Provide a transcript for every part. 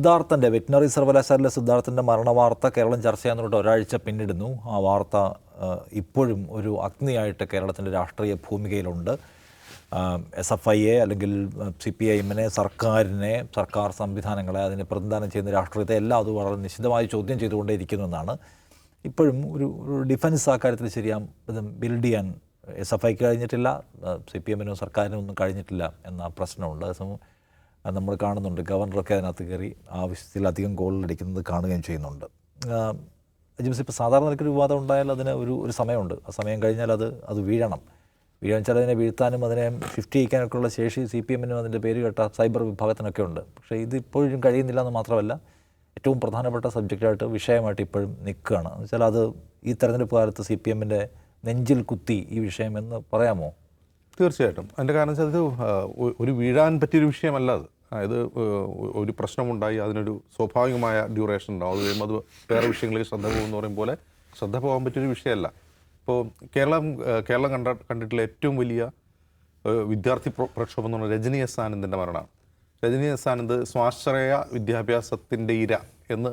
സിദ്ധാർത്ഥൻ്റെ veterinary സർവകലാശാലയിലെ സിദ്ധാർത്ഥൻ്റെ മരണവാർത്ത കേരളം ചർച്ച ചെയ്യാൻ തുടങ്ങിയിട്ട് ഒരാഴ്ച പിന്നിടുന്നു. ആ വാർത്ത ഇപ്പോഴും ഒരു അഗ്നിയായിട്ട് കേരളത്തിൻ്റെ രാഷ്ട്രീയ ഭൂമികയിലുണ്ട്. SFIയെ അല്ലെങ്കിൽ CPIM-നെ, സർക്കാരിനെ, സർക്കാർ സംവിധാനങ്ങളെ, അതിനെ പ്രതിനിധാനം ചെയ്യുന്ന രാഷ്ട്രീയത്തെ എല്ലാം അത് വളരെ നിശിതമായി ചോദ്യം ചെയ്തുകൊണ്ടേയിരിക്കുന്നു എന്നാണ്. ഇപ്പോഴും ഒരു ഡിഫൻസ് ആ കാര്യത്തിൽ ശരിയാം ബിൽഡ് ചെയ്യാൻ SFIക്ക് കഴിഞ്ഞിട്ടില്ല, CPM-നോ സർക്കാരിനോ ഒന്നും കഴിഞ്ഞിട്ടില്ല എന്ന പ്രശ്നമുണ്ട്. അതേസമയം നമ്മൾ കാണുന്നുണ്ട് ഗവർണറൊക്കെ അതിനകത്ത് കയറി ആവശ്യത്തിലധികം ഗോളിലടിക്കുന്നത് കാണുകയും ചെയ്യുന്നുണ്ട്. ജിംസ്, ഇപ്പോൾ സാധാരണ നിലയ്ക്കൊരു വിവാദം ഉണ്ടായാൽ അതിന് ഒരു സമയമുണ്ട്. ആ സമയം കഴിഞ്ഞാൽ അത് വീഴാൻ വെച്ചാൽ അതിനെ വീഴ്ത്താനും അതിനെ ഷിഫ്റ്റ് ചെയ്യിക്കാനൊക്കെയുള്ള ശേഷി CPM-നും അതിൻ്റെ പേര് കേട്ട സൈബർ വിഭാഗത്തിനൊക്കെ ഉണ്ട്. പക്ഷേ ഇത് ഇപ്പോഴും കഴിയുന്നില്ല എന്ന് മാത്രമല്ല, ഏറ്റവും പ്രധാനപ്പെട്ട സബ്ജക്റ്റായിട്ട് വിഷയമായിട്ട് ഇപ്പോഴും നിൽക്കുകയാണ്. എന്ന് വെച്ചാൽ അത് ഈ തെരഞ്ഞെടുപ്പ് കാലത്ത് CPM-ൻ്റെ നെഞ്ചിൽ കുത്തി ഈ വിഷയം എന്ന് പറയാമോ? തീർച്ചയായിട്ടും. അതിൻ്റെ കാരണം വെച്ചാൽ അത് ഒരു വീഴാൻ പറ്റിയൊരു വിഷയമല്ല. അതായത് ഒരു പ്രശ്നമുണ്ടായി, അതിനൊരു സ്വാഭാവികമായ ഡ്യൂറേഷൻ ഉണ്ടാവും. അത് കഴിയുമ്പോൾ അത് വേറെ വിഷയങ്ങളിലേക്ക് ശ്രദ്ധ പോകുമെന്ന് പറയും പോലെ ശ്രദ്ധ പോകാൻ പറ്റിയൊരു വിഷയമല്ല. ഇപ്പോൾ കേരളം കണ്ടിട്ടുള്ള ഏറ്റവും വലിയ വിദ്യാർത്ഥി പ്രക്ഷോഭം എന്ന് പറഞ്ഞാൽ രജനി എസ് ആനന്ദിൻ്റെ മരണമാണ്. രജനി എസ് ആനന്ദ് സ്വാശ്രയ വിദ്യാഭ്യാസത്തിൻ്റെ ഇര എന്ന്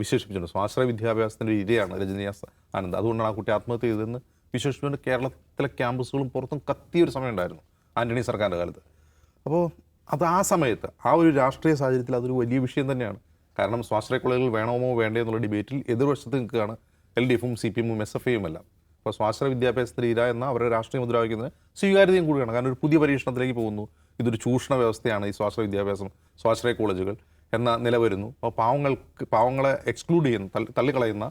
വിശേഷിപ്പിച്ചിട്ടുണ്ട്. സ്വാശ്രയ വിദ്യാഭ്യാസത്തിൻ്റെ ഇരയാണ് രജനി എസ് ആനന്ദ്. അതുകൊണ്ടാണ് ആ കുട്ടി ആത്മഹത്യ ചെയ്തതെന്ന് വിശേഷിച്ചുകൊണ്ട് കേരളത്തിലെ ക്യാമ്പസുകളും പുറത്തും കത്തിയൊരു സമയം ഉണ്ടായിരുന്നു ആൻ്റണി സർക്കാരിൻ്റെ കാലത്ത്. അപ്പോൾ അത് ആ സമയത്ത് ആ ഒരു രാഷ്ട്രീയ സാഹചര്യത്തിൽ അതൊരു വലിയ വിഷയം തന്നെയാണ്. കാരണം സ്വാശ്രയ കോളേജുകൾ വേണമോ വേണ്ടേ എന്നുള്ള ഡിബേറ്റിൽ എതിർവശത്ത് നിൽക്കുകയാണ് LDF-ഉം CPM-ഉം SFIയും എല്ലാം. അപ്പോൾ സ്വാശ്രയ വിദ്യാഭ്യാസത്തിൽ ഇര എന്ന അവരുടെ രാഷ്ട്രീയ മുദ്രാവാക്യത്തിന് സ്വീകാര്യതയും കൂടിയാണ്. കാരണം ഒരു പുതിയ പരീക്ഷണത്തിലേക്ക് പോകുന്നു. ഇതൊരു ചൂഷണ വ്യവസ്ഥയാണ് ഈ സ്വാശ്രയ വിദ്യാഭ്യാസം, സ്വാശ്രയ കോളേജുകൾ എന്ന നില വരുന്നു. അപ്പോൾ പാവങ്ങളെ എക്സ്ക്ലൂഡ് ചെയ്യുന്ന, തള്ളിക്കളയുന്ന,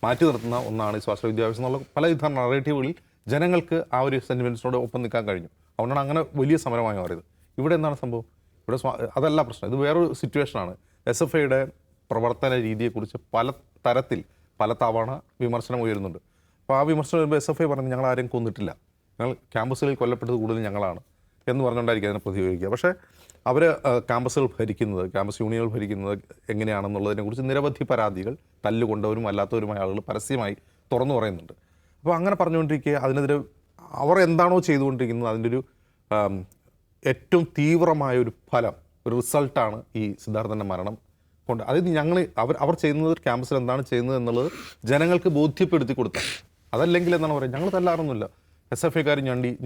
മാറ്റി നിർത്തുന്ന ഒന്നാണ് ഈ സ്വാശ്രയ വിദ്യാഭ്യാസം എന്നുള്ള പലവിധ നറേറ്റീവുകളിൽ ജനങ്ങൾക്ക് ആ ഒരു സെൻറ്റിമെൻറ്റ്സിനോട് ഒപ്പം നിൽക്കാൻ കഴിഞ്ഞു. അതുകൊണ്ടാണ് അങ്ങനെ വലിയ സമരമായി മാറിയത്. ഇവിടെ എന്താണ് സംഭവം? ഇവിടെ അതല്ല പ്രശ്നം. ഇത് വേറൊരു സിറ്റുവേഷനാണ്. SFIയുടെ പ്രവർത്തന രീതിയെക്കുറിച്ച് പല തവണ വിമർശനം ഉയരുന്നുണ്ട്. അപ്പോൾ ആ വിമർശനം വരുമ്പോൾ SFI പറഞ്ഞു ഞങ്ങൾ ആരെയും കൊന്നിട്ടില്ല, ഞങ്ങൾ ക്യാമ്പസുകളിൽ കൊല്ലപ്പെട്ടത് കൂടുതൽ ഞങ്ങളാണ് എന്ന് പറഞ്ഞുകൊണ്ടായിരിക്കും അതിനെ പ്രതികരിക്കുക. പക്ഷേ അവർ ക്യാമ്പസുകൾ ഭരിക്കുന്നത്, ക്യാമ്പസ് യൂണിയനുകൾ ഭരിക്കുന്നത് എങ്ങനെയാണെന്നുള്ളതിനെക്കുറിച്ച് നിരവധി പരാതികൾ തല്ലുകൊണ്ടവരും അല്ലാത്തവരുമായ ആളുകൾ പരസ്യമായി തുറന്നു പറയുന്നുണ്ട്. അപ്പോൾ അങ്ങനെ പറഞ്ഞുകൊണ്ടിരിക്കുക അതിനെതിരെ അവർ എന്താണോ ചെയ്തുകൊണ്ടിരിക്കുന്നത് അതിൻ്റെ ഒരു ഏറ്റവും തീവ്രമായ ഒരു ഫലം, ഒരു റിസൾട്ടാണ് ഈ സിദ്ധാർത്ഥൻ്റെ മരണം കൊണ്ട്. അതായത് അവർ ചെയ്യുന്നത് ക്യാമ്പസിൽ എന്താണ് ചെയ്യുന്നത് എന്നുള്ളത് ജനങ്ങൾക്ക് ബോധ്യപ്പെടുത്തി കൊടുത്താൽ, അതല്ലെങ്കിൽ എന്താണ് പറയുക, ഞങ്ങൾ തല്ലാറൊന്നുമില്ല, SFIക്കാർ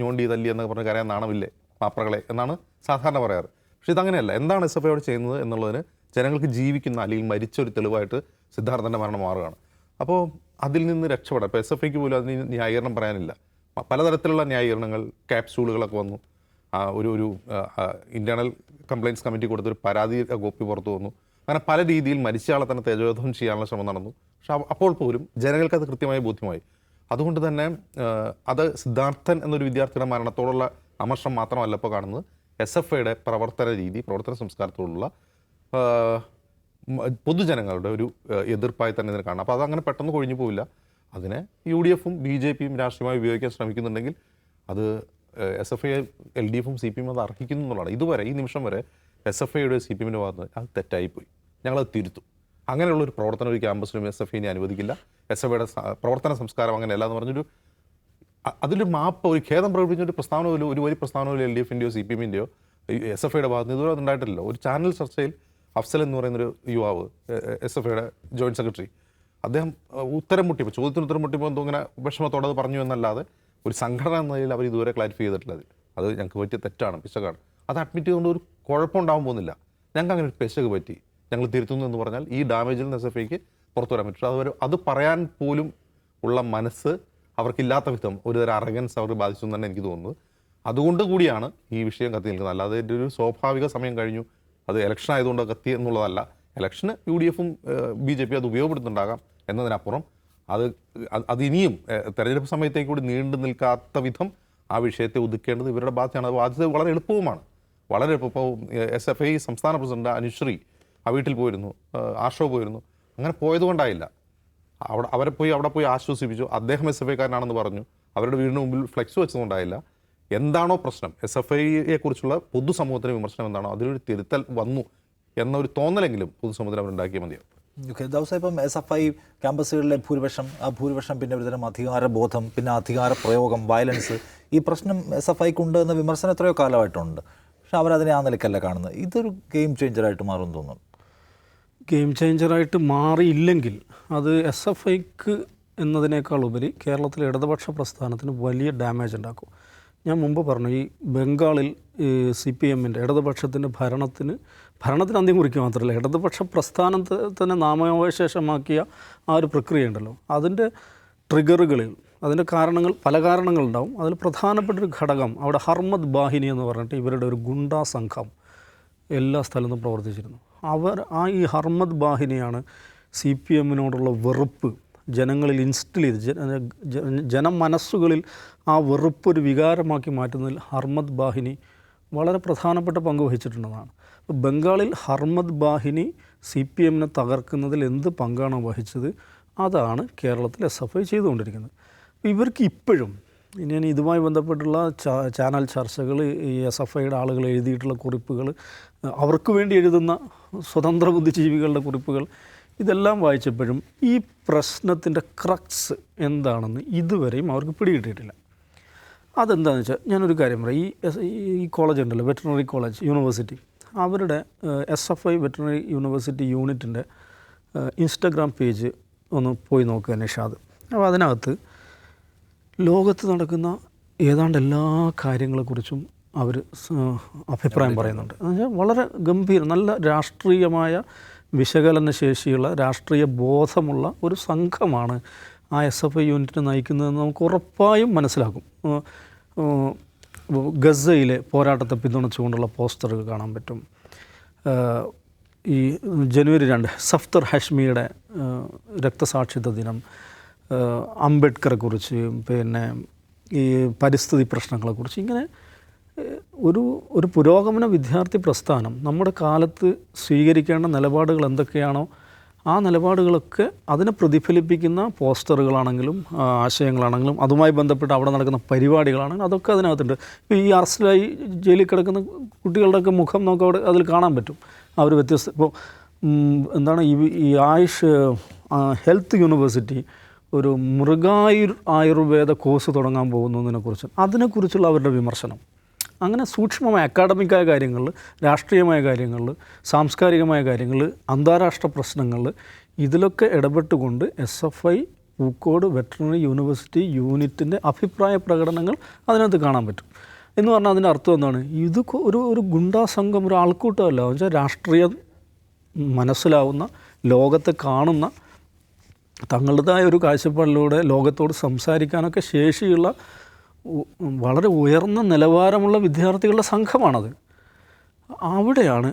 ഞോണ്ടി തല്ലി എന്നൊക്കെ പറഞ്ഞ് കരയാൻ നാണമില്ലേ മാപ്രകളെ എന്നാണ് സാധാരണ പറയാറ്. പക്ഷേ ഇതങ്ങനെയല്ല. എന്താണ് SFI അവിടെ ചെയ്യുന്നത് എന്നുള്ളതിന് ജനങ്ങൾക്ക് ജീവിക്കുന്ന അല്ലെങ്കിൽ മരിച്ചൊരു തെളിവായിട്ട് സിദ്ധാർത്ഥൻ്റെ മരണം മാറുകയാണ്. അപ്പോൾ അതിൽ നിന്ന് രക്ഷപ്പെടാം. ഇപ്പോൾ SFIക്ക് പോലും അതിന് ന്യായീകരണം പറയാനില്ല. പലതരത്തിലുള്ള ന്യായീകരണങ്ങൾ, ക്യാപ്സ്യൂളുകളൊക്കെ വന്നു. ഒരു ഇൻറ്റേർണൽ കംപ്ലയിൻറ്റ്സ് കമ്മിറ്റി കൊടുത്തൊരു പരാതി കോപ്പി പുറത്തു വന്നു. അങ്ങനെ പല രീതിയിൽ മരിച്ച ആളെ തന്നെ തേജോധം ചെയ്യാനുള്ള ശ്രമം നടന്നു. പക്ഷെ അപ്പോൾ പോലും ജനങ്ങൾക്കത് കൃത്യമായി ബോധ്യമായി. അതുകൊണ്ട് തന്നെ അത് സിദ്ധാർത്ഥൻ എന്നൊരു വിദ്യാർത്ഥിയുടെ മരണത്തോടുള്ള അമർഷം മാത്രമല്ല ഇപ്പോൾ കാണുന്നത്, SFIയുടെ പ്രവർത്തന രീതി, പ്രവർത്തന സംസ്കാരത്തോടുള്ള പൊതുജനങ്ങളുടെ ഒരു എതിർപ്പായി തന്നെ ഇതിനെ കാണാം. അപ്പോൾ അതങ്ങനെ പെട്ടെന്ന് കൊഴിഞ്ഞു പോവില്ല. അതിനെ UDF-ഉം BJP-യും രാഷ്ട്രീയമായി ഉപയോഗിക്കാൻ ശ്രമിക്കുന്നുണ്ടെങ്കിൽ അത് SFI, LDF-ഉം CPM-ഉം അത് അർഹിക്കുന്നു എന്നുള്ളതാണ്. ഇതുവരെ ഈ നിമിഷം വരെ SFIയുടെ CPM-ൻ്റെ ഭാഗത്ത് അത് തെറ്റായിപ്പോയി, ഞങ്ങളത് തിരുത്തും, അങ്ങനെയുള്ളൊരു പ്രവർത്തനം ഒരു ക്യാമ്പസിലും SFI അനുവദിക്കില്ല, SFIയുടെ പ്രവർത്തന സംസ്കാരം അങ്ങനെയല്ല എന്ന് പറഞ്ഞൊരു അതിലൊരു മാപ്പ്, ഒരു ഖേദം പ്രകടിപ്പിച്ചൊരു പ്രസ്താവന പോലും, ഒരു വലിയ പ്രസ്താവന പോലും LDF-ൻ്റെയോ CPM-ൻ്റെയോ SFIയുടെ ഭാഗത്ത് ഇതുവരെ അത് ഉണ്ടായിട്ടില്ലല്ലോ. ഒരു ചാനൽ ചർച്ചയിൽ അഫ്സൽ എന്ന് പറയുന്നൊരു യുവാവ്, SFIയുടെ ജോയിൻറ്റ് സെക്രട്ടറി, അദ്ദേഹം ചോദ്യത്തിന് ഉത്തരം മുട്ടിയപ്പോൾ എന്തോ ഇങ്ങനെ വിഷമത്തോടെ അത് പറഞ്ഞു എന്നല്ലാതെ ഒരു സംഘടന എന്ന നിലയിൽ അവർ ഇതുവരെ ക്ലാരിഫൈ ചെയ്തിട്ടില്ല. അത് ഞങ്ങൾക്ക് പറ്റിയ തെറ്റാണ്, പിശകാണ്, അത് അഡ്മിറ്റ് ചെയ്തുകൊണ്ട് ഒരു കുഴപ്പമുണ്ടാകാൻ പോകുന്നില്ല. ഞങ്ങൾക്ക് അങ്ങനെ ഒരു പിശക് പറ്റി, ഞങ്ങൾ തിരുത്തുന്നു എന്ന് പറഞ്ഞാൽ ഈ ഡാമേജിൽ നിന്ന് SFIക്ക് പുറത്തു വരാൻ പറ്റും. അത് പറയാൻ പോലും ഉള്ള മനസ്സ് അവർക്കില്ലാത്ത വിധം ഒരുതരം അറഗൻസ് അവർ ബാധിച്ചു എന്ന് തന്നെ എനിക്ക് തോന്നുന്നത്. അതുകൊണ്ട് കൂടിയാണ് ഈ വിഷയം കത്തി നിൽക്കുന്നത്. അല്ലാതെ ഇതിൻ്റെ ഒരു സ്വാഭാവിക സമയം കഴിഞ്ഞു, അത് ഇലക്ഷൻ ആയതുകൊണ്ട് കത്തി എന്നുള്ളതല്ല. ഇലക്ഷന് UDF-ഉം BJP അത് ഉപയോഗപ്പെടുത്തുന്നുണ്ടാകാം എന്നതിനപ്പുറം അത് ഇനിയും തെരഞ്ഞെടുപ്പ് സമയത്തേക്ക് കൂടി നീണ്ടു നിൽക്കാത്ത വിധം ആ വിഷയത്തെ ഒതുക്കേണ്ടത് ഇവരുടെ ബാധ്യതയാണ്. അത് ബാധ്യത വളരെ എളുപ്പവുമാണ്. വളരെ എളുപ്പം. ഇപ്പോൾ SFI സംസ്ഥാന പ്രസിഡന്റ് അനുശ്രീ ആ വീട്ടിൽ പോയിരുന്നു, ആർഷോ പോയിരുന്നു. അങ്ങനെ പോയതുകൊണ്ടായില്ല, അവിടെ പോയി ആശ്വസിപ്പിച്ചു. അദ്ദേഹം SFIക്കാരനാണെന്ന് പറഞ്ഞു. അവരുടെ വീടിന് മുമ്പിൽ ഫ്ലെക്സ് വെച്ചതുകൊണ്ടായില്ല. എന്താണോ പ്രശ്നം, SFIയെക്കുറിച്ചുള്ള പൊതുസമൂഹത്തിന് വിമർശനം എന്താണോ അതിലൊരു തിരുത്തൽ വന്നു എന്നൊരു തോന്നലെങ്കിലും പൊതുസമൂഹത്തിന് അവരുണ്ടാക്കിയാൽ മതിയാവും. ഓക്കെ, ദിവസം ഇപ്പം SFI ക്യാമ്പസുകളിലെ ഭൂരിപക്ഷം പിന്നെ ഒരുതരം അധികാരബോധം, പിന്നെ അധികാര പ്രയോഗം, വയലൻസ്, ഈ പ്രശ്നം SFIക്കുണ്ട് എന്ന വിമർശനം എത്രയോ കാലമായിട്ടുണ്ട്. പക്ഷെ അവരതിനെ ആ നിലയ്ക്കല്ല കാണുന്നത്. ഇതൊരു ഗെയിം ചേഞ്ചറായിട്ട് മാറുമെന്ന് തോന്നുന്നു. ഗെയിം ചേഞ്ചറായിട്ട് മാറിയില്ലെങ്കിൽ അത് SFIക്ക് എന്നതിനേക്കാൾ ഉപരി കേരളത്തിലെ ഇടതുപക്ഷ പ്രസ്ഥാനത്തിന് വലിയ ഡാമേജ് ഉണ്ടാക്കും. ഞാൻ മുമ്പ് പറഞ്ഞു, ഈ ബംഗാളിൽ CPMൻ്റെ ഇടതുപക്ഷത്തിൻ്റെ ഭരണത്തിന് അന്ത്യം കുറിക്കുക മാത്രമല്ല, ഇടതുപക്ഷ പ്രസ്ഥാനത്തെ തന്നെ നാമവിശേഷമാക്കിയ ആ ഒരു പ്രക്രിയ ഉണ്ടല്ലോ, അതിൻ്റെ ട്രിഗറുകളിൽ അതിൻ്റെ പല കാരണങ്ങളുണ്ടാവും. അതിൽ പ്രധാനപ്പെട്ടൊരു ഘടകം അവിടെ ഹർമദ് ബാഹിനി എന്ന് പറഞ്ഞിട്ട് ഇവരുടെ ഒരു ഗുണ്ടാ സംഘം എല്ലാ സ്ഥലത്തും പ്രവർത്തിച്ചിരുന്നു. ഈ ഹർമദ് ബാഹിനിയാണ് CPMനോടുള്ള വെറുപ്പ് ജനങ്ങളിൽ ഇൻസ്റ്റിൽ ചെയ്ത് ജനമനസ്സുകളിൽ ആ വെറുപ്പൊരു വികാരമാക്കി മാറ്റുന്നതിൽ ഹർമദ് ബാഹിനി വളരെ പ്രധാനപ്പെട്ട പങ്ക് വഹിച്ചിട്ടുണ്ടെന്നാണ്. അപ്പോൾ ബംഗാളിൽ ഹർമദ് ബാഹിനി CPMനെ തകർക്കുന്നതിൽ എന്ത് പങ്കാണോ വഹിച്ചത് അതാണ് കേരളത്തിൽ SFI ചെയ്തുകൊണ്ടിരിക്കുന്നത്. ഇവർക്ക് ഇപ്പോഴും ഞാൻ ഇതുമായി ബന്ധപ്പെട്ടുള്ള ചാനൽ ചർച്ചകൾ, ഈ SFIയുടെ ആളുകൾ എഴുതിയിട്ടുള്ള കുറിപ്പുകൾ, അവർക്ക് വേണ്ടി എഴുതുന്ന സ്വതന്ത്ര ബുദ്ധിജീവികളുടെ കുറിപ്പുകൾ, ഇതെല്ലാം വായിച്ചപ്പോഴും ഈ പ്രശ്നത്തിൻ്റെ ക്രക്സ് എന്താണെന്ന് ഇതുവരെയും അവർക്ക് പിടികിട്ടിയിട്ടില്ല. അതെന്താണെന്ന് വെച്ചാൽ ഞാനൊരു കാര്യം പറയാം. ഈ കോളേജ് ഉണ്ടല്ലോ, വെറ്ററിനറി കോളേജ് യൂണിവേഴ്സിറ്റി, അവരുടെ SFI വെറ്ററിനറി യൂണിവേഴ്സിറ്റി യൂണിറ്റിൻ്റെ ഇൻസ്റ്റഗ്രാം പേജ് ഒന്ന് പോയി നോക്കുക നിഷാദ്. അപ്പോൾ അതിനകത്ത് ലോകത്ത് നടക്കുന്ന ഏതാണ്ട് എല്ലാ കാര്യങ്ങളെക്കുറിച്ചും അവർ അഭിപ്രായം പറയുന്നുണ്ട്. എന്നുവെച്ചാൽ വളരെ നല്ല രാഷ്ട്രീയമായ വിശകലന ശേഷിയുള്ള, രാഷ്ട്രീയ ബോധമുള്ള ഒരു സംഘമാണ് ആ SFI യൂണിറ്റിനെ നയിക്കുന്നതെന്ന് നമുക്ക് ഉറപ്പായും മനസ്സിലാക്കും. ഗസയിലെ പോരാട്ടത്തെ പിന്തുണച്ചുകൊണ്ടുള്ള പോസ്റ്ററുകൾ കാണാൻ പറ്റും. ഈ ജനുവരി 2 സഫ്തർ ഹഷ്മിയുടെ രക്തസാക്ഷിത്വ ദിനം, അംബേദ്കറെക്കുറിച്ച്, പിന്നെ ഈ പരിസ്ഥിതി പ്രശ്നങ്ങളെക്കുറിച്ച്, ഇങ്ങനെ ഒരു പുരോഗമന വിദ്യാർത്ഥി പ്രസ്ഥാനം നമ്മുടെ കാലത്ത് സ്വീകരിക്കേണ്ട നിലപാടുകൾ എന്തൊക്കെയാണോ ആ നിലപാടുകളൊക്കെ അതിനെ പ്രതിഫലിപ്പിക്കുന്ന പോസ്റ്ററുകളാണെങ്കിലും ആശയങ്ങളാണെങ്കിലും അതുമായി ബന്ധപ്പെട്ട് അവിടെ നടക്കുന്ന പരിപാടികളാണെങ്കിലും അതൊക്കെ അതിനകത്തുണ്ട്. ഇപ്പോൾ ഈ അറസ്റ്റിലായി ജയിലിൽ കിടക്കുന്ന കുട്ടികളുടെയൊക്കെ മുഖം നമുക്ക് അവിടെ അതിൽ കാണാൻ പറ്റും. അവർ വ്യത്യസ്ത ഇപ്പോൾ ഈ ആയുഷ് ഹെൽത്ത് യൂണിവേഴ്സിറ്റി ഒരു ആയുർവേദ കോഴ്സ് തുടങ്ങാൻ പോകുന്നതിനെക്കുറിച്ച് അതിനെക്കുറിച്ചുള്ള അവരുടെ വിമർശനം, അങ്ങനെ സൂക്ഷ്മമായ അക്കാഡമിക്കായ കാര്യങ്ങളിൽ, രാഷ്ട്രീയമായ കാര്യങ്ങളിൽ, സാംസ്കാരികമായ കാര്യങ്ങളിൽ, അന്താരാഷ്ട്ര പ്രശ്നങ്ങളിൽ, ഇതിലൊക്കെ ഇടപെട്ടുകൊണ്ട് SFI പൂക്കോട് വെറ്ററിനറി യൂണിവേഴ്സിറ്റി യൂണിറ്റിൻ്റെ അഭിപ്രായ പ്രകടനങ്ങൾ അതിനകത്ത് കാണാൻ പറ്റും. എന്ന് പറഞ്ഞാൽ അതിൻ്റെ അർത്ഥം എന്താണ്? ഇത് ഒരു ഗുണ്ടാ സംഘം, ഒരു ആൾക്കൂട്ടമല്ല. എന്ന് വെച്ചാൽ രാഷ്ട്രീയം മനസ്സിലാവുന്ന, ലോകത്തെ കാണുന്ന, തങ്ങളുടേതായ ഒരു കാഴ്ചപ്പാടിലൂടെ ലോകത്തോട് സംസാരിക്കാനൊക്കെ ശേഷിയുള്ള വളരെ ഉയർന്ന നിലവാരമുള്ള വിദ്യാർത്ഥികളുടെ സംഘമാണത്. അവിടെയാണ്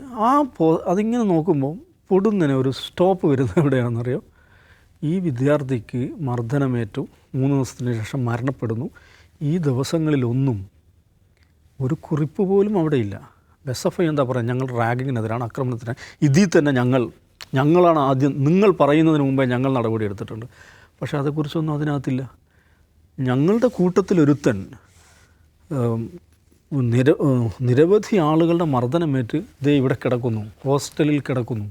അതിങ്ങനെ നോക്കുമ്പോൾ പൊടുന്നതിന് ഒരു സ്റ്റോപ്പ് വരുന്നത് എവിടെയാണെന്നറിയോ? ഈ വിദ്യാർത്ഥിക്ക് മർദ്ദനമേറ്റു, 3 ദിവസത്തിന് ശേഷം മരണപ്പെടുന്നു. ഈ ദിവസങ്ങളിലൊന്നും ഒരു കുറിപ്പ് പോലും അവിടെയില്ല. SFI എന്താ പറയുക? ഞങ്ങൾ റാഗിങ്ങിനെതിരാണ്, ആക്രമണത്തിനാണ്, ഇതിൽ തന്നെ ഞങ്ങളാണ് ആദ്യം, നിങ്ങൾ പറയുന്നതിന് മുമ്പേ ഞങ്ങൾ നടപടി എടുത്തിട്ടുണ്ട്. പക്ഷേ അതേക്കുറിച്ചൊന്നും അതിനകത്തില്ല. ഞങ്ങളുടെ കൂട്ടത്തിലൊരുത്തൻ നിരവധി ആളുകളുടെ മർദ്ദനമേറ്റ് ഇവിടെ കിടക്കുന്നു, ഹോസ്റ്റലിൽ കിടക്കുന്നു,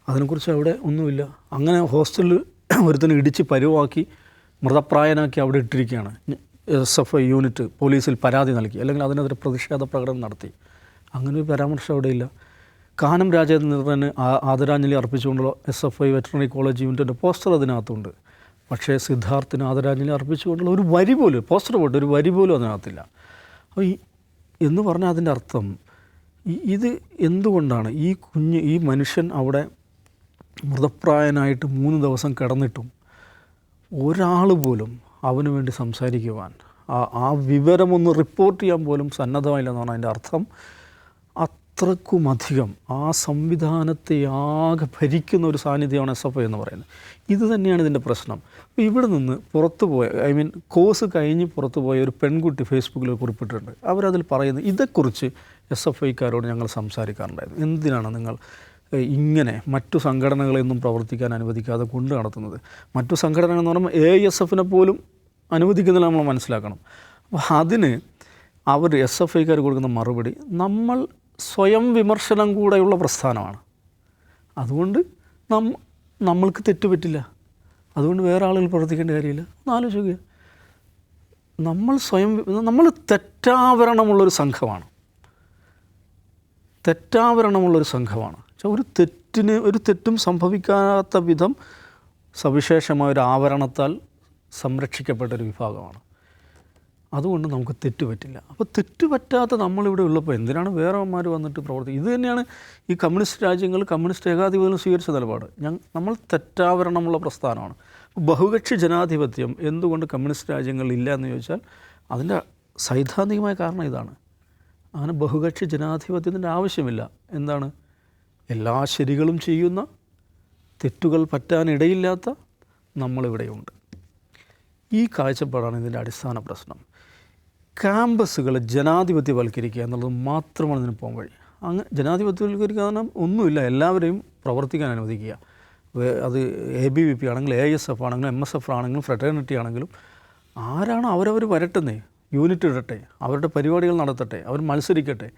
അതിനെക്കുറിച്ച് അവിടെ ഒന്നുമില്ല. അങ്ങനെ ഹോസ്റ്റലിൽ ഒരുത്തനെ ഇടിച്ച് പരുവാക്കി മൃതപ്രായനാക്കി അവിടെ ഇട്ടിരിക്കുകയാണ്. SFI യൂണിറ്റ് പോലീസിൽ പരാതി നൽകി, അല്ലെങ്കിൽ അതിനെതിരെ പ്രതിഷേധ പ്രകടനം നടത്തി. അങ്ങനെ ഒരു പരാമർശം അവിടെയില്ല. കാനം രാജേന്ദ്രന് ആദരാഞ്ജലി അർപ്പിച്ചുകൊണ്ടുള്ള SFI വെറ്ററിനറി കോളേജ് യൂണിറ്റിൻ്റെ പോസ്റ്റർ അതിനകത്തുണ്ട്. പക്ഷേ സിദ്ധാർത്ഥിന് ആദരാഞ്ജലി അർപ്പിച്ചുകൊണ്ടുള്ള ഒരു വരി പോലും, പോസ്റ്റർ പോയിട്ട് ഒരു വരി പോലും അതിനകത്തില്ല. അപ്പോൾ എന്ന് പറഞ്ഞാൽ അതിൻ്റെ അർത്ഥം ഇത് എന്തുകൊണ്ടാണ് ഈ മനുഷ്യൻ അവിടെ മൃതപ്രായനായിട്ട് 3 ദിവസം കിടന്നിട്ടും ഒരാൾ പോലും അവന് വേണ്ടി സംസാരിക്കുവാൻ, ആ വിവരമൊന്ന് റിപ്പോർട്ട് ചെയ്യാൻ പോലും സന്നദ്ധമായില്ലെന്ന് പറഞ്ഞാൽ അതിൻ്റെ അർത്ഥം അത്രക്കുമധികം ആ സംവിധാനത്തെ ആകെ ഭരിക്കുന്ന ഒരു സാന്നിധ്യമാണ് SFI എന്ന് പറയുന്നത്. ഇത് തന്നെയാണ് ഇതിൻ്റെ പ്രശ്നം. അപ്പോൾ ഇവിടെ നിന്ന് പുറത്തുപോയ, കോഴ്സ് കഴിഞ്ഞ് പുറത്തുപോയ ഒരു പെൺകുട്ടി ഫേസ്ബുക്കിൽ കുറിപ്പിട്ടിട്ടുണ്ട്. അവരതിൽ പറയുന്നത് ഇതേക്കുറിച്ച് SFIക്കാരോട് ഞങ്ങൾ സംസാരിക്കാറുണ്ടായിരുന്നു. എന്തിനാണ് നിങ്ങൾ ഇങ്ങനെ മറ്റു സംഘടനകളെയൊന്നും പ്രവർത്തിക്കാൻ അനുവദിക്കാതെ കൊണ്ട് നടത്തുന്നത്? മറ്റു സംഘടനകൾ എന്ന് പറയുമ്പോൾ AISFനെ പോലും അനുവദിക്കുന്നില്ല, നമ്മൾ മനസ്സിലാക്കണം. അപ്പോൾ അതിന് അവർ SFIക്കാർ കൊടുക്കുന്ന മറുപടി, നമ്മൾ സ്വയം വിമർശനം കൂടെയുള്ള പ്രസ്ഥാനമാണ്, അതുകൊണ്ട് നമ്മൾക്ക് തെറ്റുപറ്റില്ല, അതുകൊണ്ട് വേറെ ആളുകൾ പ്രവർത്തിക്കേണ്ട കാര്യമില്ല. ഒന്ന് ആലോചിക്കുക, നമ്മൾ തെറ്റാവരണമുള്ളൊരു സംഘമാണ്. ഒരു തെറ്റും സംഭവിക്കാത്ത വിധം സവിശേഷമായ ഒരു ആവരണത്താൽ സംരക്ഷിക്കപ്പെട്ടൊരു വിഭാഗമാണ്. അതുകൊണ്ട് നമുക്ക് തെറ്റ് പറ്റില്ല. അപ്പോൾ തെറ്റ് പറ്റാത്ത നമ്മളിവിടെ ഉള്ളപ്പോൾ എന്തിനാണ് വേറെമാർ വന്നിട്ട് പ്രവർത്തിക്കുക? ഇത് തന്നെയാണ് ഈ കമ്മ്യൂണിസ്റ്റ് രാജ്യങ്ങൾ, കമ്മ്യൂണിസ്റ്റ് ഏകാധിപത്യം സ്വീകരിച്ച നിലപാട്. നമ്മൾ തെറ്റാവരണമുള്ള പ്രസ്ഥാനമാണ്. ബഹുകക്ഷി ജനാധിപത്യം എന്തുകൊണ്ട് കമ്മ്യൂണിസ്റ്റ് രാജ്യങ്ങളിൽ ഇല്ല എന്ന് ചോദിച്ചാൽ അതിൻ്റെ സൈദ്ധാന്തികമായ കാരണം ഇതാണ്. അങ്ങനെ ബഹുകക്ഷി ജനാധിപത്യത്തിൻ്റെ ആവശ്യമില്ല. എന്താണ്? എല്ലാ ശരികളും ചെയ്യുന്ന, തെറ്റുകൾ പറ്റാനിടയില്ലാത്ത നമ്മളിവിടെയുണ്ട്. ഈ കാഴ്ചപ്പാടാണ് ഇതിൻ്റെ അടിസ്ഥാന പ്രശ്നം. ക്യാമ്പസുകളെ ജനാധിപത്യവൽക്കരിക്കുക എന്നുള്ളത് മാത്രമാണ് ഇതിന് പോകാൻ വഴി. അങ്ങനെ ജനാധിപത്യവൽക്കരിക്കുക എന്ന് പറഞ്ഞാൽ ഒന്നുമില്ല, എല്ലാവരെയും പ്രവർത്തിക്കാൻ അനുവദിക്കുക. അത് ABVP ആണെങ്കിലും AISF ആണെങ്കിലും MSF ആണെങ്കിലും ഫ്രട്ടേണിറ്റി ആണെങ്കിലും ആരാണ് അവരവർ വരട്ടുന്നേ, യൂണിറ്റ് ഇടട്ടെ, അവരുടെ പരിപാടികൾ നടത്തട്ടെ, അവർ മത്സരിക്കട്ടെ.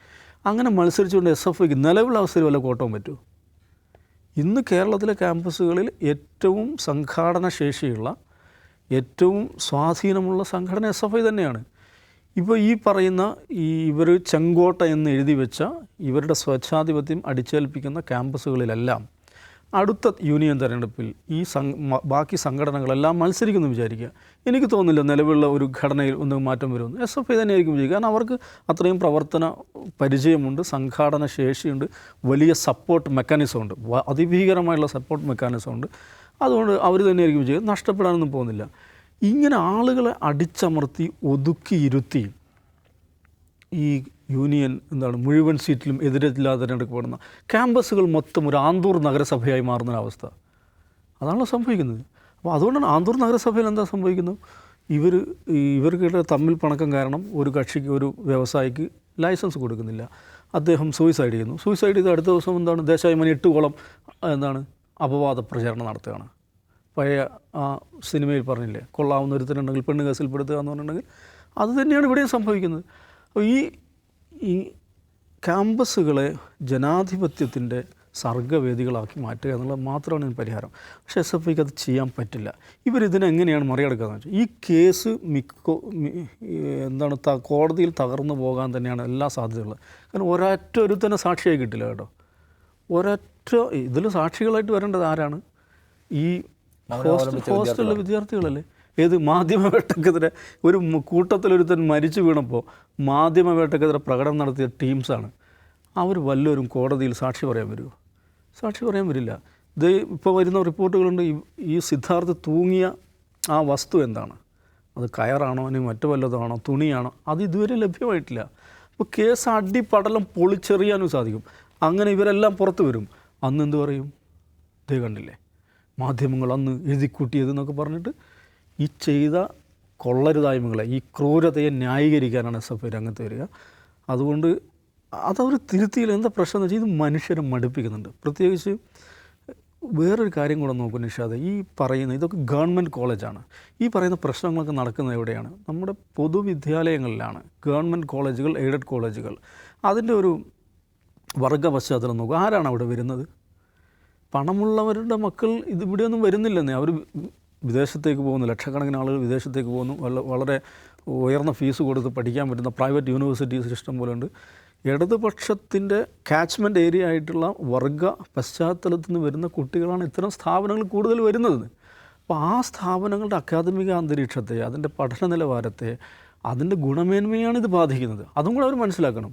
അങ്ങനെ മത്സരിച്ചുകൊണ്ട് SFIക്ക് നിലവിലുള്ള അവസ്ഥയിൽ വല്ല കോട്ടവും പറ്റൂ? ഇന്ന് കേരളത്തിലെ ക്യാമ്പസുകളിൽ ഏറ്റവും സംഘാടന ശേഷിയുള്ള, ഏറ്റവും സ്വാധീനമുള്ള സംഘടന SFI തന്നെയാണ്. ഇപ്പോൾ ഈ പറയുന്ന ഇവർ ചെങ്കോട്ട എന്ന് എഴുതി വെച്ച ഇവരുടെ സ്വച്ഛാധിപത്യം അടിച്ചേൽപ്പിക്കുന്ന ക്യാമ്പസുകളിലെല്ലാം അടുത്ത യൂണിയൻ തെരഞ്ഞെടുപ്പിൽ ബാക്കി സംഘടനകളെല്ലാം മത്സരിക്കുന്നു വിചാരിക്കുക. എനിക്ക് തോന്നുന്നില്ല നിലവിലുള്ള ഒരു ഘടനയിൽ ഒന്നും മാറ്റം വരുമെന്ന്. SFI തന്നെയായിരിക്കും വിജയിക്കുക. കാരണം അവർക്ക് അത്രയും പ്രവർത്തന പരിചയമുണ്ട്, സംഘാടന ശേഷിയുണ്ട്, വലിയ സപ്പോർട്ട് മെക്കാനിസമുണ്ട്, അതിഭീകരമായുള്ള സപ്പോർട്ട് മെക്കാനിസമുണ്ട്. അതുകൊണ്ട് അവർ തന്നെയായിരിക്കും വിജയിക്കുക. നഷ്ടപ്പെടാനൊന്നും പോകുന്നില്ല. ഇങ്ങനെ ആളുകളെ അടിച്ചമർത്തി ഒതുക്കിയിരുത്തി ഈ യൂണിയൻ മുഴുവൻ സീറ്റിലും എതിരില്ലാതെ തിരഞ്ഞെടുക്കപ്പെടുന്ന ക്യാമ്പസുകൾ മൊത്തം ഒരു ആന്തൂർ നഗരസഭയായി മാറുന്നൊരവസ്ഥ അതാണല്ലോ സംഭവിക്കുന്നത്. അപ്പോൾ അതുകൊണ്ടാണ് ആന്തൂർ നഗരസഭയിൽ എന്താ സംഭവിക്കുന്നത്? ഇവർക്ക് തമ്മിൽ പണക്കം കാരണം ഒരു കക്ഷിക്ക്, ഒരു വ്യവസായിക്ക് ലൈസൻസ് കൊടുക്കുന്നില്ല. അദ്ദേഹം സൂയിസൈഡ് ചെയ്യുന്നു. സൂയിസൈഡ് ചെയ്ത് അടുത്ത ദിവസം ദേശായി മണി 8 കോളം അപവാദ പ്രചാരണം നടത്തുകയാണ്. പഴയ ആ സിനിമയിൽ പറഞ്ഞില്ലേ, കൊള്ളാവുന്ന ഒരുത്തനുണ്ടെങ്കിൽ പെണ്ണ് കേസിൽപ്പെടുത്തുക എന്ന് പറഞ്ഞിട്ടുണ്ടെങ്കിൽ അത് തന്നെയാണ് ഇവിടെയും സംഭവിക്കുന്നത്. അപ്പോൾ ഈ ക്യാമ്പസുകളെ ജനാധിപത്യത്തിൻ്റെ സർഗ്ഗവേദികളാക്കി മാറ്റുക എന്നുള്ളത് മാത്രമാണ് ഇതിന് പരിഹാരം. പക്ഷേ SFIക്ക് അത് ചെയ്യാൻ പറ്റില്ല. ഇവരിതിനെങ്ങനെയാണ് മറികടക്കുക വെച്ചാൽ ഈ കേസ് കോടതിയിൽ തകർന്നു പോകാൻ തന്നെയാണ് എല്ലാ സാധ്യതയുള്ളത്. കാരണം ഒരൊറ്റ ഒരുത്തന്നെ സാക്ഷിയായി കിട്ടില്ല കേട്ടോ. ഇതിൽ സാക്ഷികളായിട്ട് വരേണ്ടത് ആരാണ്? ഈ ഹോസ്റ്റലിലെ വിദ്യാർത്ഥികളല്ലേ. ഏത് മാധ്യമവേട്ടക്കെതിരെ ഒരു കൂട്ടത്തിലൊരുത്തൻ മരിച്ചു വീണപ്പോൾ മാധ്യമവേട്ടക്കെതിരെ പ്രകടനം നടത്തിയ ടീംസാണ്. അവർ വല്ലവരും കോടതിയിൽ സാക്ഷി പറയാൻ വരുമോ? സാക്ഷി പറയാൻ വരില്ല. ഇത് ഇപ്പോൾ വരുന്ന റിപ്പോർട്ടുകളുണ്ട്, ഈ സിദ്ധാർത്ഥ് തൂങ്ങിയ ആ വസ്തു എന്താണ്, അത് കയറാണോ അല്ലെങ്കിൽ മറ്റു വല്ലതാണോ, തുണിയാണോ, അത് ഇതുവരെ ലഭ്യമായിട്ടില്ല. അപ്പോൾ കേസ് അടിപടലം പൊളിച്ചെറിയാനും സാധിക്കും. അങ്ങനെ ഇവരെല്ലാം പുറത്തു വരും. അന്ന് എന്ത് പറയും? ഇതേ കണ്ടില്ലേ മാധ്യമങ്ങൾ അന്ന് എഴുതിക്കൂട്ടിയതെന്നൊക്കെ പറഞ്ഞിട്ട് ഈ ചെയ്ത കൊള്ളരുതായ്മകളെ, ഈ ക്രൂരതയെ ന്യായീകരിക്കാനാണ് SFI രംഗത്ത് വരിക. അതുകൊണ്ട് അതവർ തിരുത്തിയില്ല. എന്താ പ്രശ്നം എന്ന് വെച്ചാൽ ഇത് മനുഷ്യരെ മടുപ്പിക്കുന്നുണ്ട്. പ്രത്യേകിച്ച് വേറൊരു കാര്യം കൂടെ നോക്കൂ നിഷാദ്, ഈ പറയുന്ന ഇതൊക്കെ ഗവൺമെൻറ് കോളേജാണ്. ഈ പറയുന്ന പ്രശ്നങ്ങളൊക്കെ നടക്കുന്നത് എവിടെയാണ്? നമ്മുടെ പൊതുവിദ്യാലയങ്ങളിലാണ്. ഗവൺമെൻറ് കോളേജുകൾ, എയ്ഡഡ് കോളേജുകൾ, അതിൻ്റെ ഒരു വർഗ പശ്ചാത്തലം നോക്കുക. ആരാണ് അവിടെ വരുന്നത്? പണമുള്ളവരുടെ മക്കൾ ഇതിവിടെയൊന്നും വരുന്നില്ലെന്നേ. അവർ വിദേശത്തേക്ക് പോകുന്നു, ലക്ഷക്കണക്കിന് ആളുകൾ വിദേശത്തേക്ക് പോകുന്നു. വളരെ ഉയർന്ന ഫീസ് കൊടുത്ത് പഠിക്കാൻ പറ്റുന്ന പ്രൈവറ്റ് യൂണിവേഴ്സിറ്റീസ് ഇഷ്ടം പോലെ ഉണ്ട്. ഇടതുപക്ഷത്തിൻ്റെ കാച്ച്മെൻറ്റ് ഏരിയ ആയിട്ടുള്ള വർഗ പശ്ചാത്തലത്തിൽ നിന്ന് വരുന്ന കുട്ടികളാണ് ഇത്തരം സ്ഥാപനങ്ങൾ കൂടുതൽ വരുന്നത്. അപ്പോൾ ആ സ്ഥാപനങ്ങളുടെ അക്കാദമിക അന്തരീക്ഷത്തെ, അതിൻ്റെ പഠന നിലവാരത്തെ, അതിൻ്റെ ഗുണമേന്മയാണ് ഇത് ബാധിക്കുന്നത്. അതും കൂടെ അവർ മനസ്സിലാക്കണം.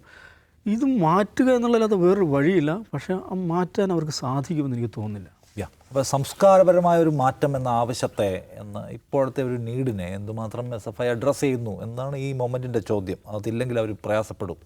ഇത് മാറ്റുക എന്നുള്ളതല്ലാതെ വേറൊരു വഴിയില്ല. പക്ഷേ ആ മാറ്റാൻ അവർക്ക് സാധിക്കുമെന്ന് എനിക്ക് തോന്നുന്നില്ല. അപ്പോൾ സംസ്കാരപരമായ ഒരു മാറ്റം എന്ന ആവശ്യത്തെ ഇപ്പോഴത്തെ ഒരു നീഡിനെ എന്തുമാത്രം SFI അഡ്രസ്സ് ചെയ്യുന്നു എന്നാണ് ഈ മൊമെൻറ്റിൻ്റെ ചോദ്യം. അതില്ലെങ്കിൽ അവർ പ്രയാസപ്പെടും.